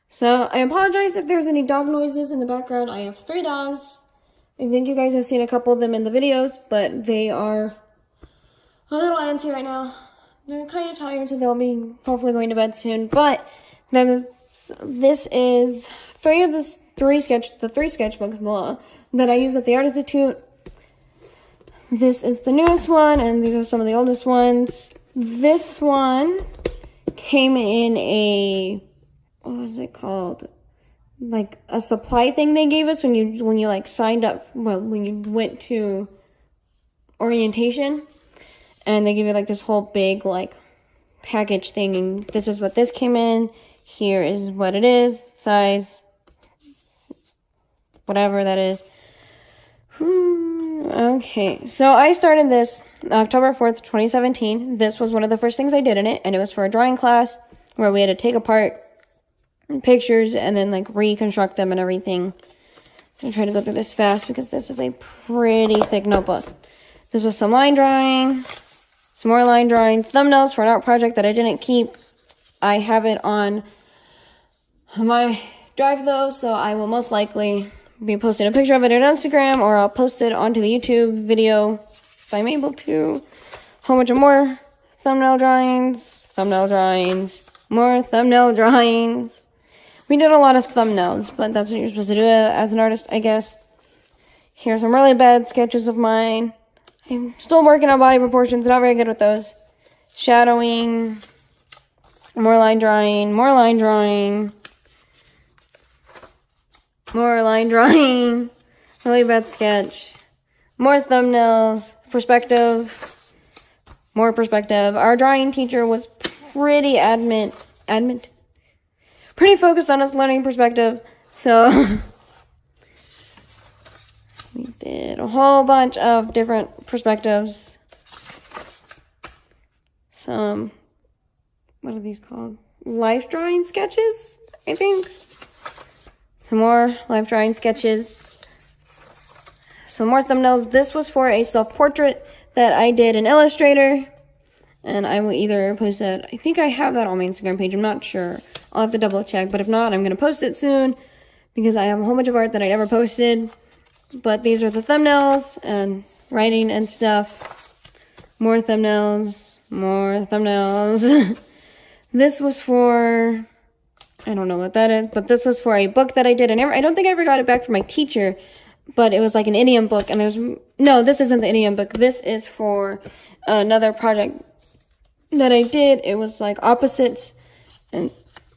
So I apologize if there's any dog noises in the background. I have 3 dogs. I think you guys have seen a couple of them in the videos, but they are a little antsy right now. They're kind of tired, so they'll be hopefully going to bed soon. But then this is the three sketchbooks that I use at the Art Institute. This is the newest one, and these are some of the oldest ones. This one came in a, what was it called? Like a supply thing they gave us when you like signed up, when you went to orientation, and they give you like this whole big like package thing, and this is what this came in. Here is what it is, size, whatever that is. Okay, so I started this October 4th, 2017. This was one of the first things I did in it, and it was for a drawing class where we had to take apart pictures and then like reconstruct them and everything. I'm trying to go through this fast because this is a pretty thick notebook. This was some line drawing, some more line drawing, thumbnails for an art project that I didn't keep. I have it on my drive though, so I will most likely be posting a picture of it on Instagram, or I'll post it onto the YouTube video if I'm able to. A whole bunch of more thumbnail drawings, more thumbnail drawings. We did a lot of thumbnails, but that's what you're supposed to do as an artist, I guess. Here's some really bad sketches of mine. I'm still working on body proportions, not very good with those. Shadowing, more line drawing, really bad sketch, more thumbnails, more perspective. Our drawing teacher was pretty pretty focused on us learning perspective, so we did a whole bunch of different perspectives. Some, what are these called? Life drawing sketches, I think. Some more life drawing sketches. Some more thumbnails. This was for a self-portrait that I did in Illustrator. And I will either post that. I think I have that on my Instagram page. I'm not sure. I'll have to double check. But if not, I'm going to post it soon, because I have a whole bunch of art that I never posted. But these are the thumbnails and writing and stuff. More thumbnails. This was for, I don't know what that is, but this was for a book that I did. I don't think I ever got it back from my teacher, but it was like an idiom book. And no, this isn't the idiom book. This is for another project that I did. It was like opposites, and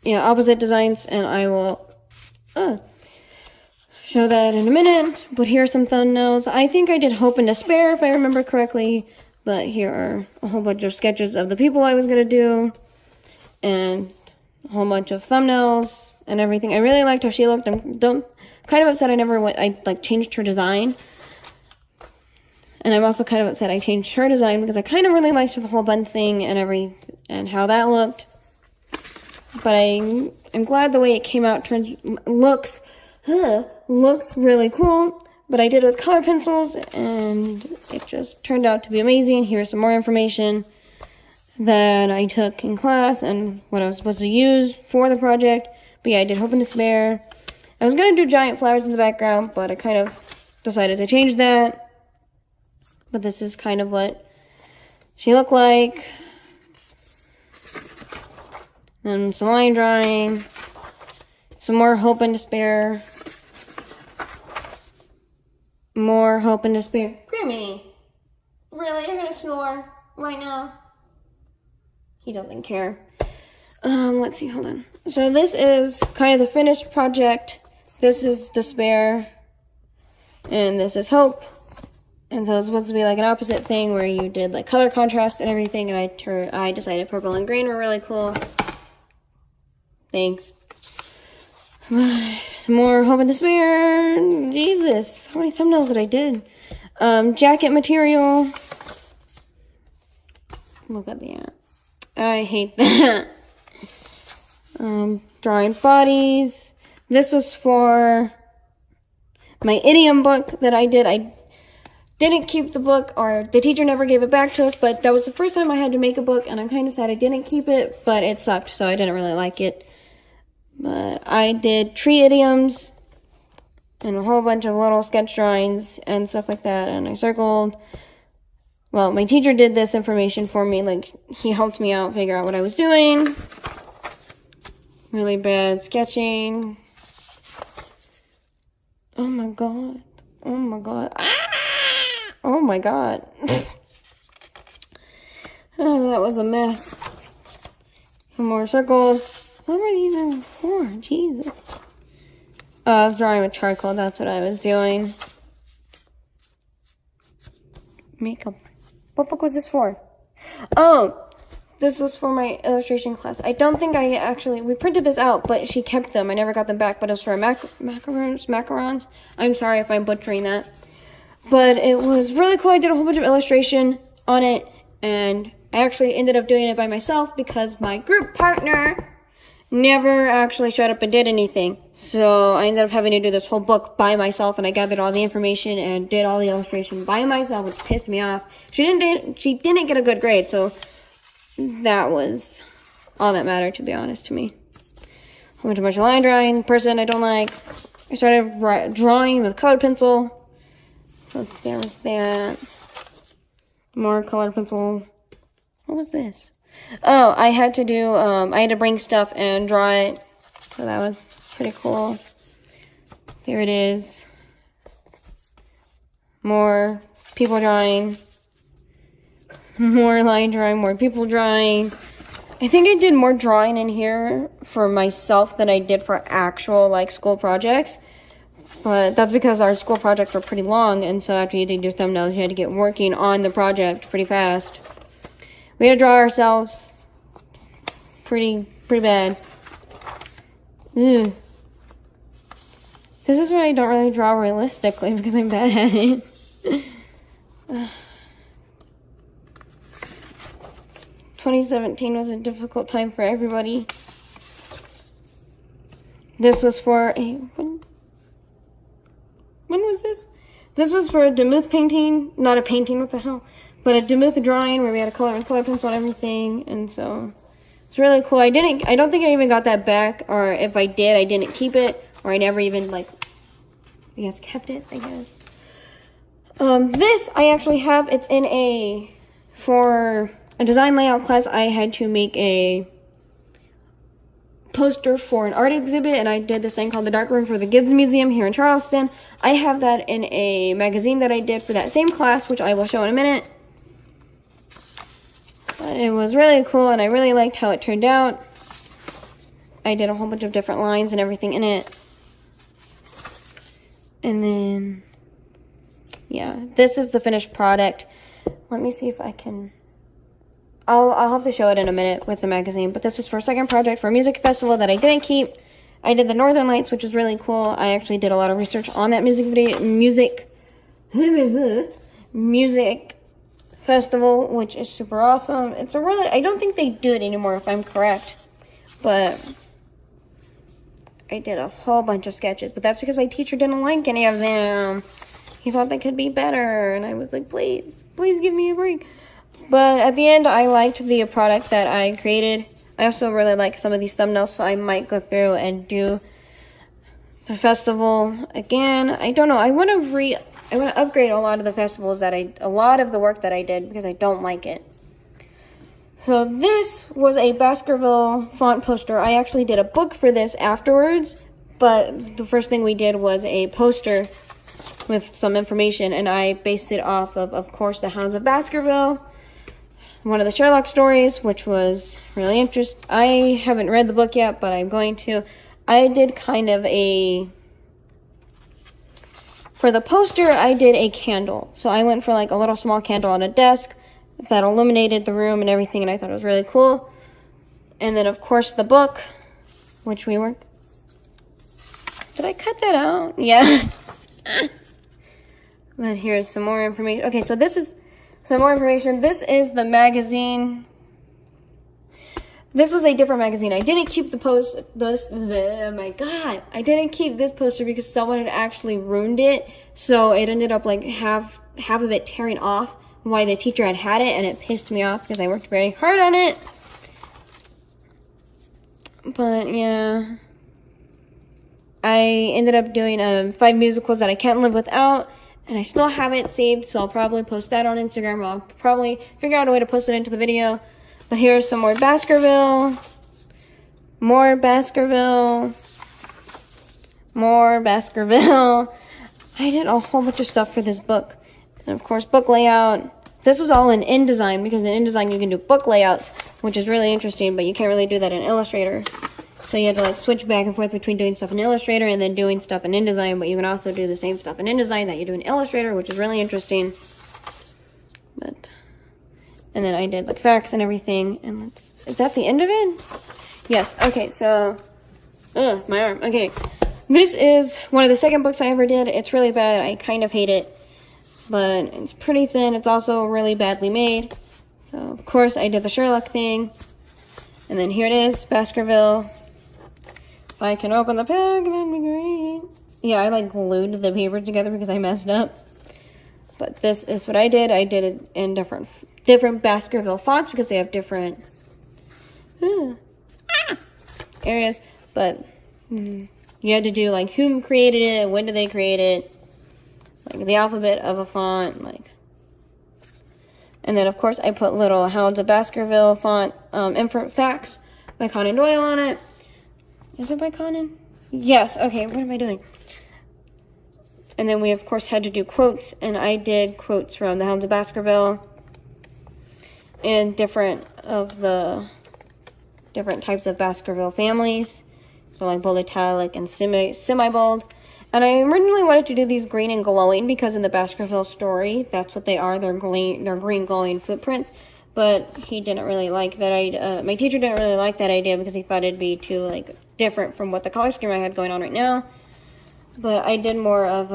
yeah, opposite designs, and I will show that in a minute. But here are some thumbnails. I think I did Hope and Despair, if I remember correctly, but here are a whole bunch of sketches of the people I was going to do, and a whole bunch of thumbnails and everything. I really liked how she looked. I'm kind of upset I changed her design. And I'm also kind of upset I changed her design, because I kind of really liked the whole bun thing and how that looked. But I'm glad the way it came out looks really cool. But I did it with color pencils, and it just turned out to be amazing. Here's some more information that I took in class and what I was supposed to use for the project. But yeah, I did Hope and Despair. I was going to do giant flowers in the background, but I kind of decided to change that. But this is kind of what she looked like. And some line drawing. Some more Hope and Despair. More Hope and Despair. Grammy, really? You're gonna snore right now? He doesn't care. Let's see, hold on. So this is kind of the finished project. This is Despair. And this is Hope. And so it's supposed to be like an opposite thing where you did like color contrast and everything, and I decided purple and green were really cool. Thanks. Some more Hope and Despair. Jesus, how many thumbnails did I did? Jacket material. Look at that. I hate that. Drawing bodies. This was for my idiom book that I did. I didn't keep the book, or the teacher never gave it back to us, but that was the first time I had to make a book, and I'm kind of sad I didn't keep it, but it sucked, so I didn't really like it. But I did tree idioms and a whole bunch of little sketch drawings and stuff like that. And I circled. Well, my teacher did this information for me. Like, he helped me out, figure out what I was doing. Really bad sketching. Oh my god. Oh my god. Ah! Oh my god. Oh, that was a mess. Some more circles. What were these in for? Jesus. Oh, I was drawing with charcoal. That's what I was doing. Makeup. What book was this for? Oh, this was for my illustration class. I don't think we printed this out, but she kept them. I never got them back, but it was for macarons. I'm sorry if I'm butchering that. But it was really cool. I did a whole bunch of illustration on it, and I actually ended up doing it by myself because my group partner never actually showed up and did anything. So I ended up having to do this whole book by myself, and I gathered all the information and did all the illustration by myself, which pissed me off. She didn't get a good grade, so that was all that mattered, to be honest, to me. I went to a bunch of line drawing, person I don't like. I started drawing with colored pencil. So there was that. More colored pencil. What was this? Oh, I had to bring stuff and draw it. So that was pretty cool. There it is. More people drawing. More line drawing, more people drawing. I think I did more drawing in here for myself than I did for actual, like, school projects. But that's because our school projects were pretty long, and so after you did your thumbnails, you had to get working on the project pretty fast. We had to draw ourselves pretty bad. Ugh. This is why I don't really draw realistically, because I'm bad at it. 2017 was a difficult time for everybody. This was for a... When was this? This was for a Demuth painting. Not a painting, what the hell? But a Demuth drawing where we had a color pencil and everything. And so, it's really cool. I don't think I even got that back. Or if I did, I didn't keep it. Or I never even, like, I guess kept it, I guess. This, I actually have. It's in for a design layout class, I had to make a poster for an art exhibit, and I did this thing called the Darkroom for the Gibbs Museum here in Charleston. I have that in a magazine that I did for that same class, which I will show in a minute. But it was really cool, and I really liked how it turned out. I did a whole bunch of different lines and everything in it. And then, yeah, this is the finished product. Let me see if I can... I'll have to show it in a minute with the magazine, but this was for a second project for a music festival that I didn't keep. I did the Northern Lights, which was really cool. I actually did a lot of research on that music festival, which is super awesome. It's a really, I don't think they do it anymore if I'm correct, but I did a whole bunch of sketches, but that's because my teacher didn't like any of them. He thought they could be better, and I was like, please give me a break. But at the end, I liked the product that I created. I also really like some of these thumbnails, so I might go through and do the festival again. I don't know. I want to upgrade a lot of the festivals a lot of the work that I did because I don't like it. So this was a Baskerville font poster. I actually did a book for this afterwards, but the first thing we did was a poster with some information, and I based it off of course, The Hounds of Baskerville. One of the Sherlock stories, which was really interesting. I haven't read the book yet, but I'm going to. I did kind of for the poster, I did a candle. So I went for like a little small candle on a desk that illuminated the room and everything, and I thought it was really cool. And then, of course, the book, which we were... Did I cut that out? Yeah. But here's some more information. Okay, so this is... Some more information. This is the magazine. This was a different magazine. I didn't keep oh my god. I didn't keep this poster because someone had actually ruined it. So it ended up like half of it tearing off while the teacher had it, and it pissed me off because I worked very hard on it. But yeah, I ended up doing 5 musicals that I can't live without, and I still have it saved, so I'll probably post that on Instagram. I'll probably figure out a way to post it into the video. But here's some more Baskerville. More Baskerville. More Baskerville. I did a whole bunch of stuff for this book. And of course, book layout. This was all in InDesign, because in InDesign you can do book layouts, which is really interesting, but you can't really do that in Illustrator. So you had to like switch back and forth between doing stuff in Illustrator and then doing stuff in InDesign, but you can also do the same stuff in InDesign that you do in Illustrator, which is really interesting. And then I did like facts and everything, and is that the end of it? Yes. Okay, so my arm. Okay. This is one of the second books I ever did. It's really bad. I kind of hate it, but it's pretty thin. It's also really badly made. So, of course, I did the Sherlock thing. And then here it is, Baskerville. If I can open the pack, that'd be great. Yeah, I like glued the paper together because I messed up. But this is what I did. I did it in different Baskerville fonts because they have different areas. But you had to do like who created it, when did they create it, like the alphabet of a font, like. And then of course I put little Hounds of Baskerville font facts by Conan Doyle on it. Is it by Conan? Yes. Okay. What am I doing? And then we of course had to do quotes, and I did quotes from the Hounds of Baskerville and different types of Baskerville families. So like bold, italic, and semi-bold. And I originally wanted to do these green and glowing because in the Baskerville story, that's what they are. They're green glowing footprints. But he didn't really like that idea. My teacher didn't really like that idea because he thought it'd be too like different from what the color scheme I had going on right now. But I did more of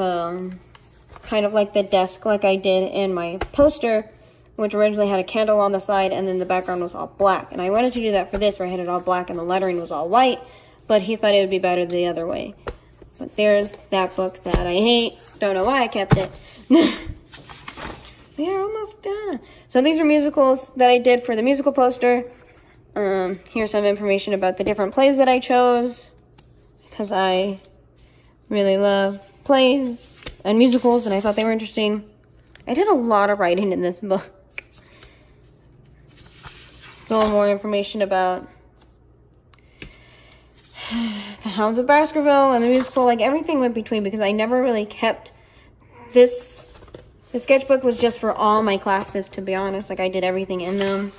kind of like the desk like I did in my poster, which originally had a candle on the side and then the background was all black. And I wanted to do that for this where I had it all black and the lettering was all white. But he thought it would be better the other way. But there's that book that I hate. Don't know why I kept it. We're almost done. So these are musicals that I did for the musical poster. Here's some information about the different plays that I chose, because I really love plays and musicals, and I thought they were interesting. I did a lot of writing in this book. Still more information about the Hounds of Baskerville and the musical, like everything went between, because I never really kept this. The sketchbook was just for all my classes, to be honest. Like I did everything in them.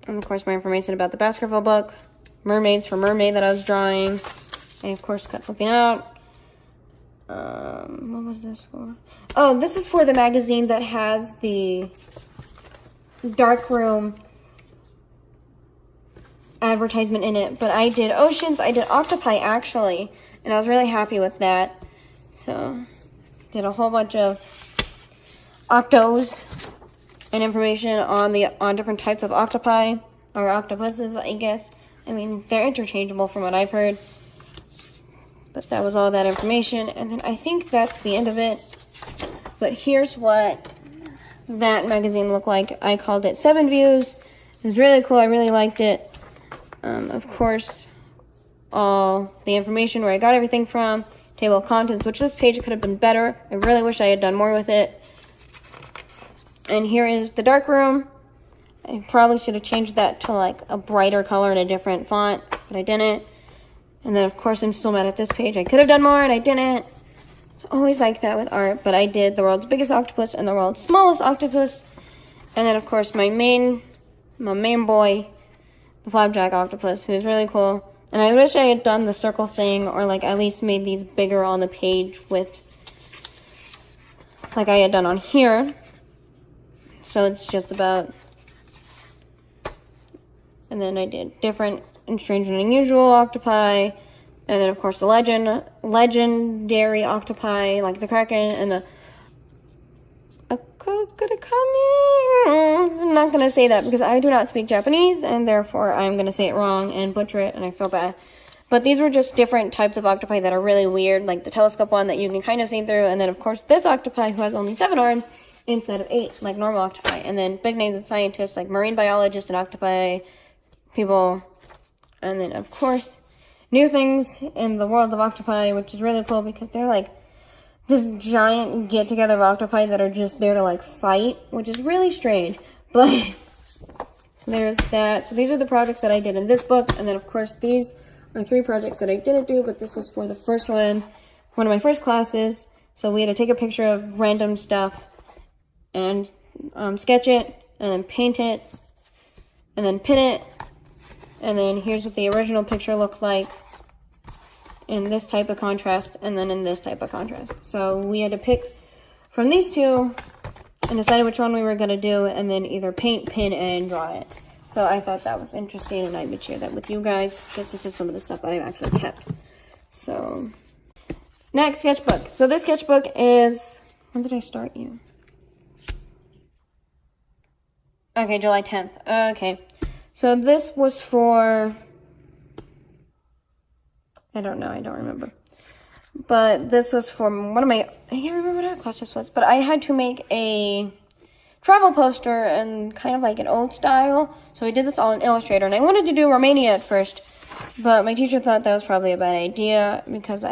And of course my information about the Baskerville book. Mermaids for Mermaid that I was drawing. I of course cut something out. What was this for? Oh, this is for the magazine that has the Darkroom advertisement in it. But I did oceans, I did octopi actually, and I was really happy with that. So did a whole bunch of octos and information on different types of octopi or octopuses, I guess. I mean, they're interchangeable from what I've heard. But that was all that information, and then I think that's the end of it. But here's what that magazine looked like. I called it 7 Views. It was really cool. I really liked it. Of course, all the information where I got everything from, table of contents, which this page could have been better. I really wish I had done more with it. And here is the Darkroom. I probably should have changed that to like a brighter color and a different font, but I didn't. And then, of course, I'm still mad at this page. I could have done more, and I didn't. It's always like that with art, but I did the world's biggest octopus and the world's smallest octopus. And then, of course, my main boy, the flapjack octopus, who is really cool. And I wish I had done the circle thing, or like at least made these bigger on the page with, like I had done on here. So it's just about, and then I did different and strange and unusual octopi, and then of course the legendary octopi like the kraken and the I'm not gonna say that because I do not speak Japanese, and therefore I'm gonna say it wrong and butcher it, and I feel bad. But these were just different types of octopi that are really weird, like the telescope one that you can kind of see through, and then of course this octopi who has only 7 arms instead of 8 like normal octopi, and then big names of scientists like marine biologists and octopi people. And then, of course, new things in the world of octopi, which is really cool because they're like this giant get-together of octopi that are just there to like fight, which is really strange. But so there's that. So these are the projects that I did in this book, and then of course these are 3 projects that I didn't do, but this was for the first one of my first classes. So we had to take a picture of random stuff and sketch it, and then paint it, and then pin it, and then here's what the original picture looked like in this type of contrast, and then in this type of contrast. So we had to pick from these 2 and decide which one we were going to do, and then either paint, pin, and draw it. So I thought that was interesting, and I would share that with you guys, because this is some of the stuff that I've actually kept. So, next sketchbook. So this sketchbook is, when did I start you? Okay, July 10th. Okay. So this was for, I don't know, I don't remember. But this was for one of my, I can't remember what class this was, but I had to make a travel poster and kind of like an old style. So I did this all in Illustrator, and I wanted to do Romania at first, but my teacher thought that was probably a bad idea because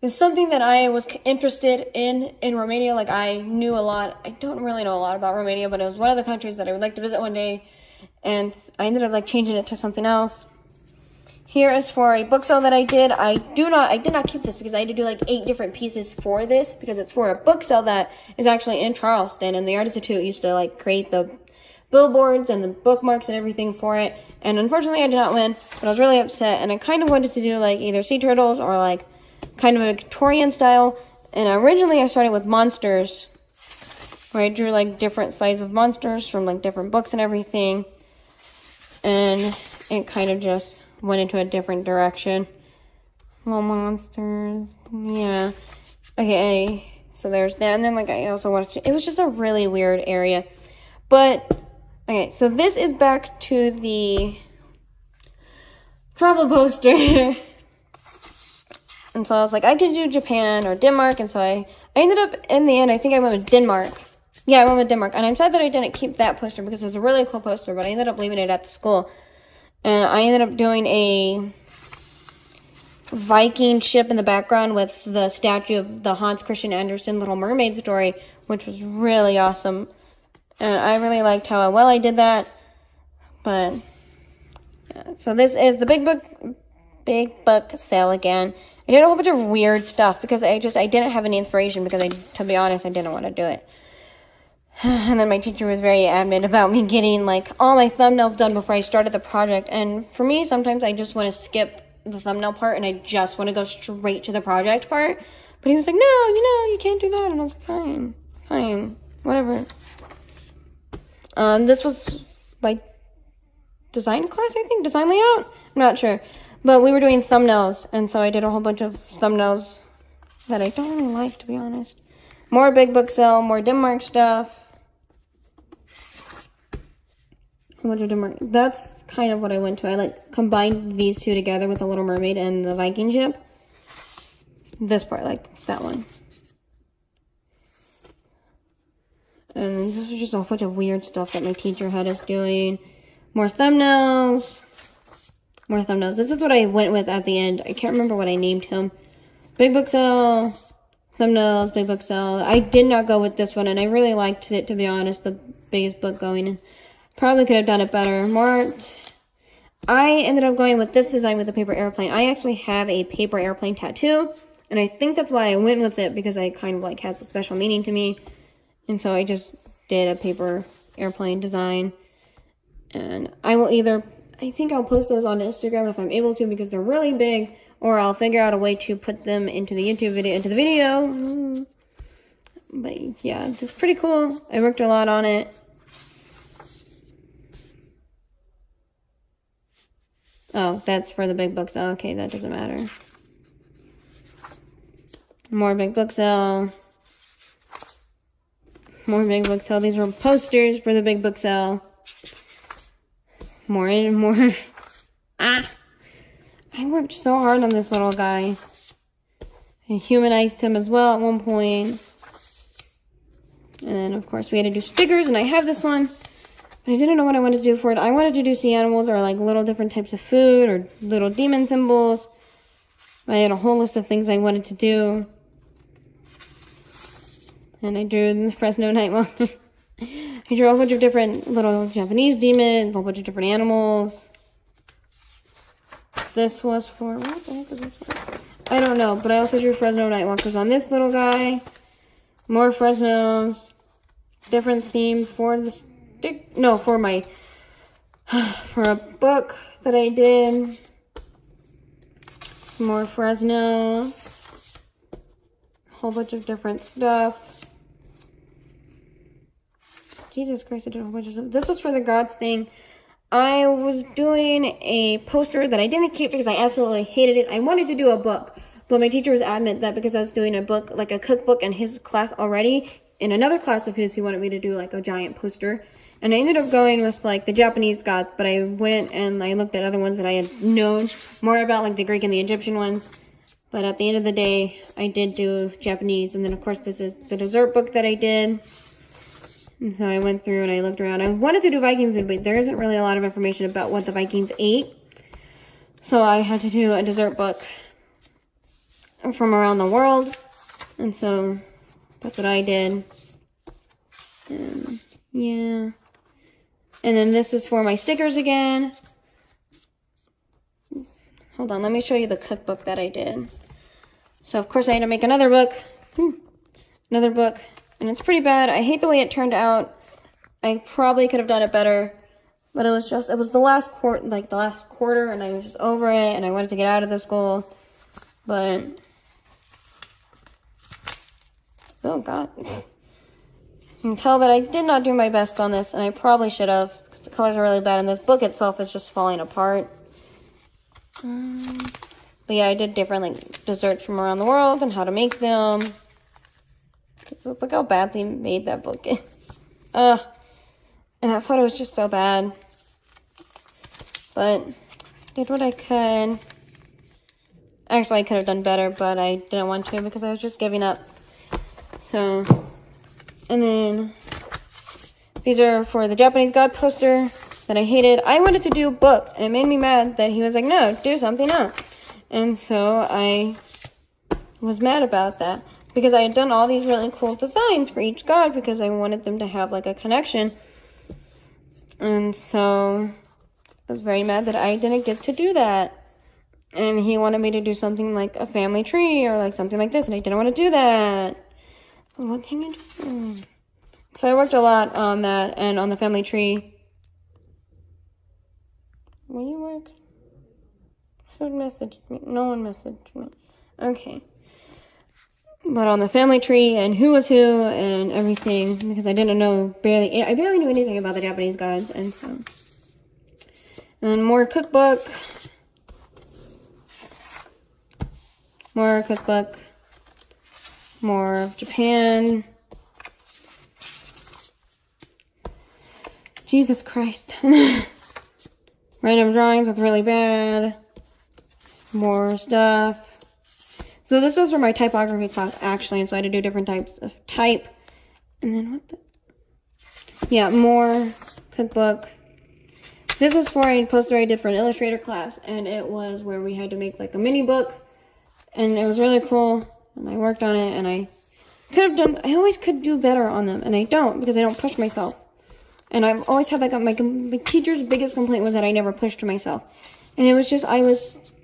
it's something that I was interested in Romania. Like, I knew a lot. I don't really know a lot about Romania, but it was one of the countries that I would like to visit one day, and I ended up like changing it to something else. Here is for a book sale that I did. I did not keep this because I had to do like 8 different pieces for this, because it's for a book sale that is actually in Charleston, and the Art Institute used to like create the billboards and the bookmarks and everything for it. And unfortunately I did not win, but I was really upset, and I kind of wanted to do like either sea turtles or like kind of a Victorian style. And originally I started with monsters, where I drew like different sizes of monsters from like different books and everything, and it kind of just went into a different direction. Little monsters, yeah. Okay, so there's that, and then like I also wanted to, it was just a really weird area. But okay, so this is back to the travel poster. And so I was like, I could do Japan or Denmark, and so I ended up, in the end, I think I went with Denmark. Yeah, I went with Denmark, and I'm sad that I didn't keep that poster because it was a really cool poster, but I ended up leaving it at the school. And I ended up doing a Viking ship in the background with the statue of the Hans Christian Andersen Little Mermaid story, which was really awesome. And I really liked how well I did that. But, yeah. So this is the big book sale again. I did a whole bunch of weird stuff because I didn't have any inspiration, because to be honest, I didn't want to do it. And then my teacher was very adamant about me getting like all my thumbnails done before I started the project. And for me, sometimes I just want to skip the thumbnail part and I just want to go straight to the project part. But he was like, no, you can't do that. And I was like, fine, whatever. This was my design class, I think, design layout. I'm not sure. But we were doing thumbnails, and so I did a whole bunch of thumbnails that I don't really like, to be honest. More big book sale, more Denmark stuff. That's kind of what I went to. I like combined these 2 together with the Little Mermaid and the Viking ship. This part, like that one. And this was just a whole bunch of weird stuff that my teacher had us doing. More thumbnails. More thumbnails. This is what I went with at the end. I can't remember what I named him. Big book sale. Thumbnails, big book sale. I did not go with this one, and I really liked it, to be honest. The biggest book going in. Probably could have done it better. I ended up going with this design with the paper airplane. I actually have a paper airplane tattoo, and I think that's why I went with it, because it kind of like has a special meaning to me. And so I just did a paper airplane design. And I think I'll post those on Instagram if I'm able to, because they're really big, or I'll figure out a way to put them into the video. But yeah, it's pretty cool. I worked a lot on it. Oh, that's for the big book sale. Okay, that doesn't matter. More big book sale. More big book sale. These were posters for the big book sale. More and more. I worked so hard on this little guy. I humanized him as well at one point. And then, of course, we had to do stickers, and I have this one. But I didn't know what I wanted to do for it. I wanted to do sea animals or like little different types of food or little demon symbols. I had a whole list of things I wanted to do. And I drew the Fresno Nightwalker. I drew a whole bunch of different little Japanese demons, a whole bunch of different animals. This was for, what the heck is this for? I don't know, but I also drew Fresno Nightwalkers on this little guy. More Fresnos. Different themes for the for my, for a book that I did. More Fresno. A whole bunch of different stuff. Jesus Christ, I did a whole bunch of stuff. This was for the Gods thing. I was doing a poster that I didn't keep because I absolutely hated it. I wanted to do a book, but my teacher was adamant that because I was doing a book, like a cookbook in his class already, in another class of his, he wanted me to do like a giant poster. And I ended up going with like the Japanese gods, but I went and I looked at other ones that I had known more about, like the Greek and the Egyptian ones. But at the end of the day, I did do Japanese. And then of course this is the dessert book that I did. And so I went through and I looked around. I wanted to do Viking food, but there isn't really a lot of information about what the Vikings ate. So I had to do a dessert book from around the world. And so that's what I did. And yeah. And then this is for my stickers again. Hold on, let me show you the cookbook that I did. So of course I had to make another book. Another book. And it's pretty bad. I hate the way it turned out. I probably could have done it better. But it was the last quarter, and I was just over it, and I wanted to get out of the school. But, oh God. You can tell that I did not do my best on this, and I probably should have, because the colors are really bad, and this book itself is just falling apart. But yeah, I did different, like, desserts from around the world, and how to make them. Just look how bad they made that book. And that photo is just so bad. But did what I could. Actually, I could have done better, but I didn't want to because I was just giving up. So, and then these are for the Japanese God poster that I hated. I wanted to do books, and it made me mad that he was like, no, do something else. And so I was mad about that. Because I had done all these really cool designs for each god because I wanted them to have like a connection. And so I was very mad that I didn't get to do that. And he wanted me to do something like a family tree or like something like this. And I didn't want to do that. But what can I do? So I worked a lot on that and on the family tree. Will you work? Who messaged me? No one messaged me. Okay. But on the family tree and who was who and everything, because I didn't know I barely knew anything about the Japanese gods, and so. And more cookbook. More cookbook. More of Japan. Jesus Christ. Random drawings with really bad. More stuff. So this was for my typography class, actually, and so I had to do different types of type. And then what the... Yeah, more cookbook. This was for a poster I did for an illustrator class, and it was where we had to make like a mini book. And it was really cool, and I worked on it, and I always could do better on them, and I don't, because I don't push myself. And I've always had like my teacher's biggest complaint was that I never pushed myself. And it was just, I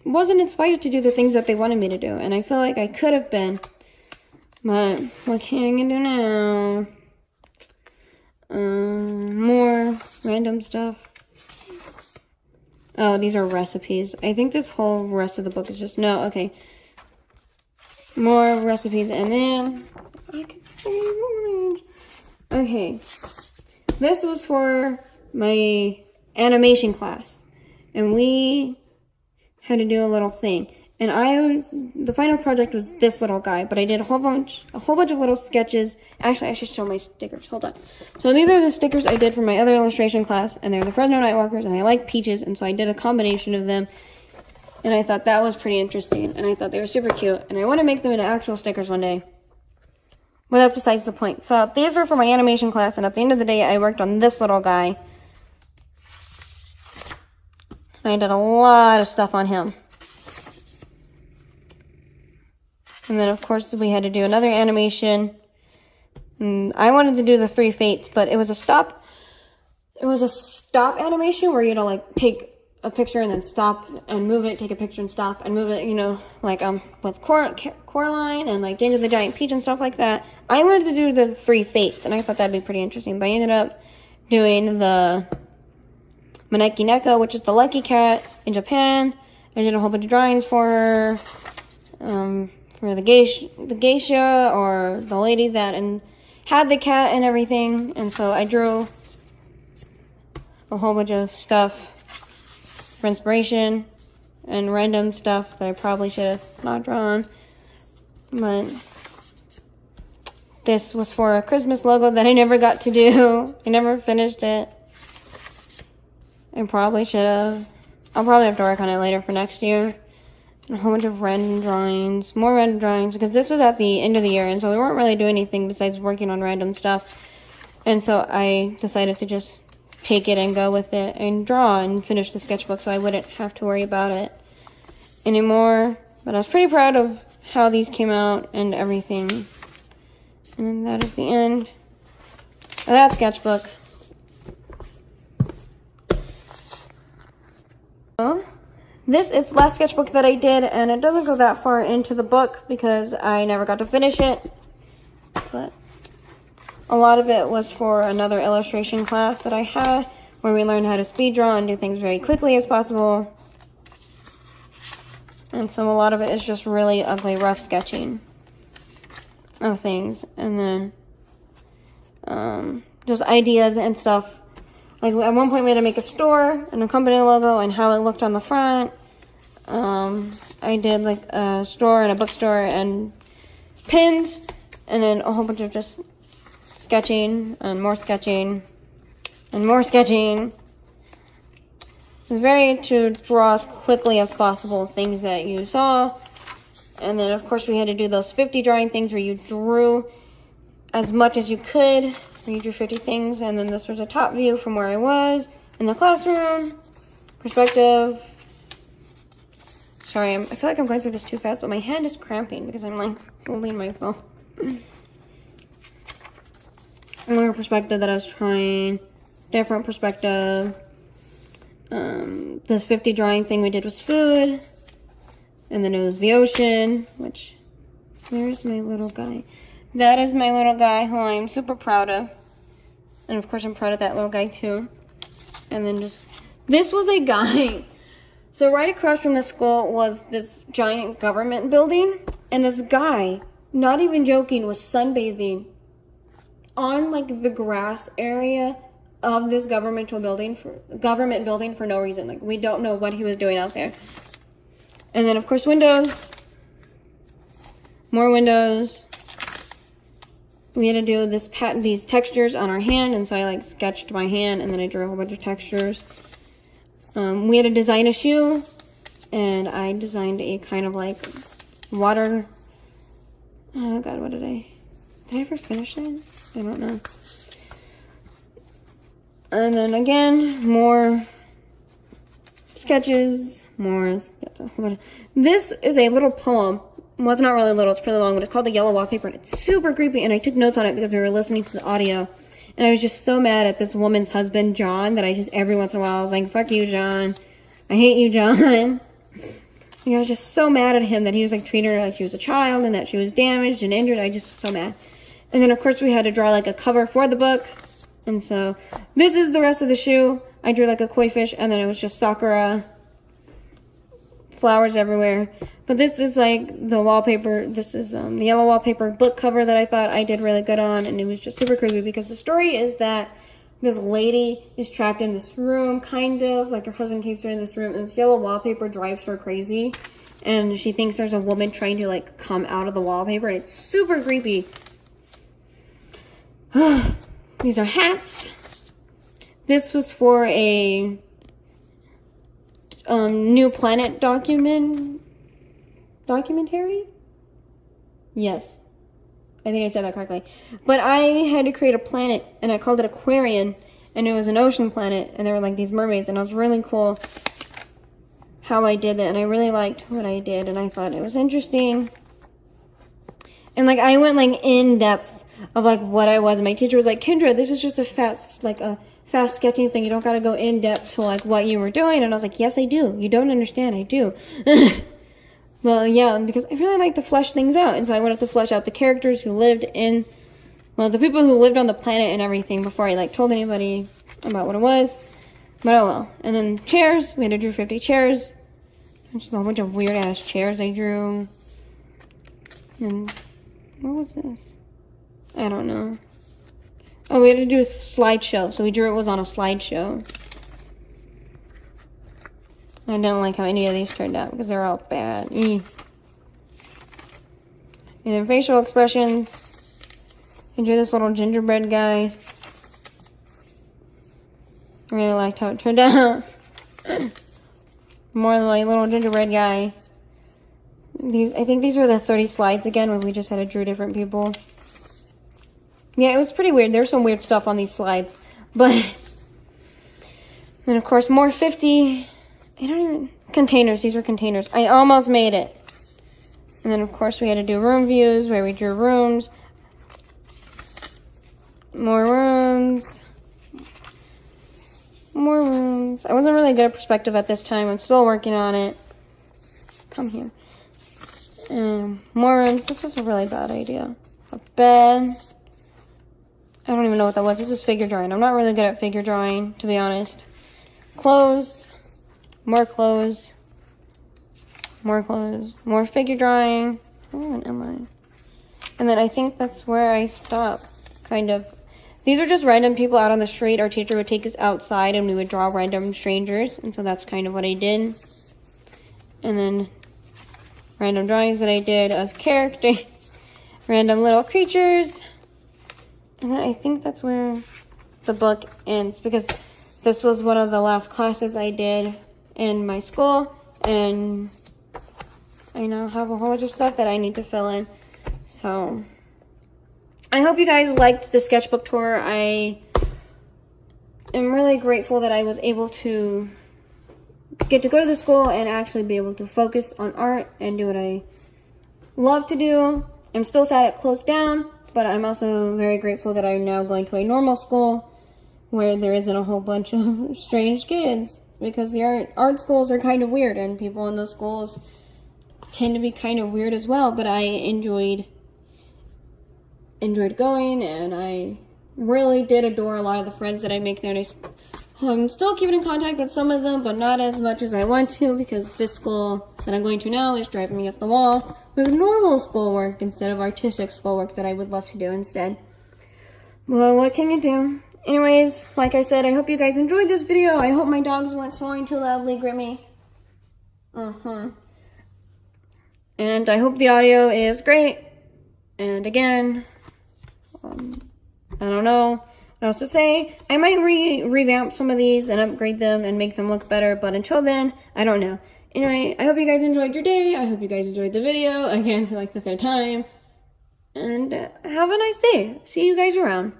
wasn't inspired to do the things that they wanted me to do. And I feel like I could have been. But what can I do now? More random stuff. Oh, these are recipes. I think this whole rest of the book is just, no, okay. More recipes, and then, okay. This was for my animation class. And we had to do a little thing. And the final project was this little guy, but I did a whole bunch of little sketches. Actually, I should show my stickers. Hold on. So these are the stickers I did for my other illustration class, and they're the Fresno Nightwalkers, and I like peaches, and so I did a combination of them. And I thought that was pretty interesting, and I thought they were super cute, and I want to make them into actual stickers one day. But that's besides the point. So these were for my animation class, and at the end of the day, I worked on this little guy. And I did a lot of stuff on him. And then, of course, we had to do another animation. And I wanted to do the 3 fates, but it was a stop. It was a stop animation where you had to, like, take a picture and then stop and move it, take a picture and stop and move it, you know, like, with Coraline and, like, Danger the Giant Peach and stuff like that. I wanted to do the 3 fates, and I thought that'd be pretty interesting, but I ended up doing the Maneki Neko, which is the lucky cat in Japan. I did a whole bunch of drawings for her, for the geisha, or the lady that had the cat and everything, and so I drew a whole bunch of stuff for inspiration and random stuff that I probably should have not drawn, but this was for a Christmas logo that I never got to do. I never finished it. I probably should have. I'll probably have to work on it later for next year. And a whole bunch of random drawings, more random drawings, because this was at the end of the year, and so we weren't really doing anything besides working on random stuff. And so I decided to just take it and go with it and draw and finish the sketchbook so I wouldn't have to worry about it anymore. But I was pretty proud of how these came out and everything. And that is the end of that sketchbook. So, this is the last sketchbook that I did, and it doesn't go that far into the book because I never got to finish it. But a lot of it was for another illustration class that I had, where we learned how to speed draw and do things very quickly as possible. And so a lot of it is just really ugly, rough sketching of things. And then just ideas and stuff. Like, at one point we had to make a store and a company logo and how it looked on the front. I did, like, a store and a bookstore and pins. And then a whole bunch of just sketching and more sketching and more sketching. It's very to draw as quickly as possible things that you saw. And then, of course, we had to do those 50 drawing things where you drew as much as you could. Where you drew 50 things. And then this was a top view from where I was in the classroom. Perspective. Sorry, I feel like I'm going through this too fast, but my hand is cramping because I'm, like, holding my phone. Another perspective that I was trying. Different perspective. This 50 drawing thing we did was food. And then it was the ocean, which, where's my little guy? That is my little guy who I'm super proud of. And of course I'm proud of that little guy too. And then this was a guy. So right across from the school was this giant government building. And this guy, not even joking, was sunbathing on, like, the grass area of this government building for no reason. Like, we don't know what he was doing out there. And then, of course, windows. More windows. We had to do these textures on our hand, and so I, like, sketched my hand, and then I drew a whole bunch of textures. We had to design a shoe, and I designed a kind of, like, water. Oh, God, what did I ever finish that? I don't know. And then again, more sketches, more sketches. This is a little poem. Well, it's not really little, it's pretty long, but it's called The Yellow Wallpaper, and it's super creepy, and I took notes on it because we were listening to the audio. And I was just so mad at this woman's husband, John, that I just, every once in a while, I was like, fuck you, John. I hate you, John. I was just so mad at him that he was, like, treating her like she was a child and that she was damaged and injured. I just was so mad. And then, of course, we had to draw, like, a cover for the book. And so, this is the rest of the shoe. I drew, like, a koi fish, and then it was just sakura. Flowers everywhere. But this is, like, the wallpaper. This is the yellow wallpaper book cover that I thought I did really good on. And it was just super creepy because the story is that this lady is trapped in this room, kind of. Like, her husband keeps her in this room, and this yellow wallpaper drives her crazy. And she thinks there's a woman trying to, like, come out of the wallpaper, and it's super creepy. These are hats. This was for a New Planet documentary? Yes. I think I said that correctly. But I had to create a planet, and I called it Aquarian, and it was an ocean planet, and there were, like, these mermaids, and it was really cool. how I did that, and I really liked what I did, and I thought it was interesting. And like I went like in depth of like what I was. My teacher was like, Kendra, this is just a fast sketching thing. You don't gotta go in depth to like what you were doing. And I was like, yes, I do. You don't understand. I do. Well, yeah, because I really like to flesh things out. And so I wanted to flesh out the characters who lived in, well, the people who lived on the planet and everything before I like told anybody about what it was. But oh well. And then chairs. We had to draw 50 chairs. Just a whole bunch of weird ass chairs I drew. And what was this? I don't know. Oh, we had to do a slideshow. So we drew it was on a slideshow. I didn't like how any of these turned out because they're all bad. And then facial expressions. I drew this little gingerbread guy. I really liked how it turned out. More than my little gingerbread guy. I think these were the 30 slides again when we just had to draw different people. Yeah, it was pretty weird. There's some weird stuff on these slides. But then of course more 50 containers. These were containers. I almost made it. And then of course we had to do room views where we drew rooms. More rooms. More rooms. I wasn't really good at perspective at this time. I'm still working on it. Come here. More rooms. This was a really bad idea. A bed. I don't even know what that was. This is figure drawing. I'm not really good at figure drawing, to be honest. Clothes. More clothes. More clothes. More figure drawing. Where am I? And then I think that's where I stopped, kind of. These are just random people out on the street. Our teacher would take us outside and we would draw random strangers. And so that's kind of what I did. And then random drawings that I did of characters, random little creatures. And then I think that's where the book ends because this was one of the last classes I did in my school. And I now have a whole bunch of stuff that I need to fill in. So I hope you guys liked the sketchbook tour. I am really grateful that I was able to get to go to the school and actually be able to focus on art and do what I love to do. I'm still sad it closed down, but I'm also very grateful that I'm now going to a normal school where there isn't a whole bunch of strange kids, because the art schools are kind of weird and people in those schools tend to be kind of weird as well. But I enjoyed going, and I really did adore a lot of the friends that I make there. And I'm still keeping in contact with some of them, but not as much as I want to, because this school that I'm going to now is driving me up the wall with normal schoolwork instead of artistic schoolwork that I would love to do instead. Well, what can you do? Anyways, like I said, I hope you guys enjoyed this video. I hope my dogs weren't snoring too loudly, Grimmy. And I hope the audio is great. And again, I don't know what else to say. I might revamp some of these and upgrade them and make them look better, but until then, I don't know. Anyway, I hope you guys enjoyed your day. I hope you guys enjoyed the video, again, for like the third time. And have a nice day. See you guys around.